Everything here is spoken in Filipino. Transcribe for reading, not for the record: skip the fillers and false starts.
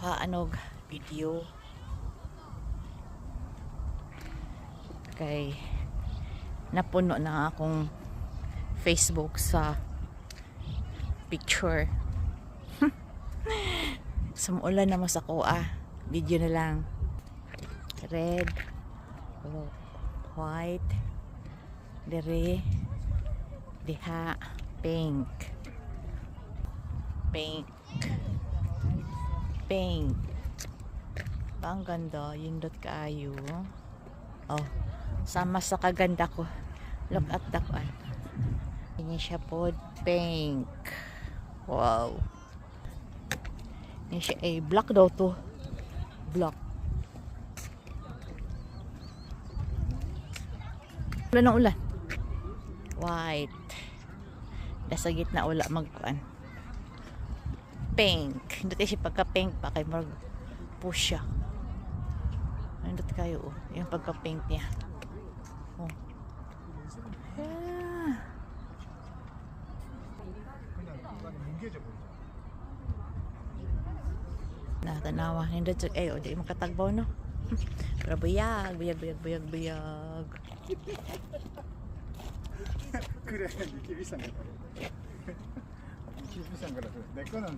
anog video kay napuno na akong Facebook sa picture. Sumuulan na mo sa kuha. Video na lang. Red, white, dere, diha, pink. Pink. Pink. Ang ganda. Yundot kaayo. Oh. Sama sa kaganda ko. Look at that one. Ini siya po pink. Wow. Ini siya black daw to. Black. Ulan ng ulan. White. Nasa gitna ula magkuan. Pink. Hindi tayo siya pagka-pink pa kay mag push siya. Nandot kayo oh. Yung pagka-pink niya. Oh. Yeah. Tanawa. Nandot siya. Eh, o, di makatagbaw no. Pero buyag. Buyag. くれ、力士さんが。力士さんから、でっかな。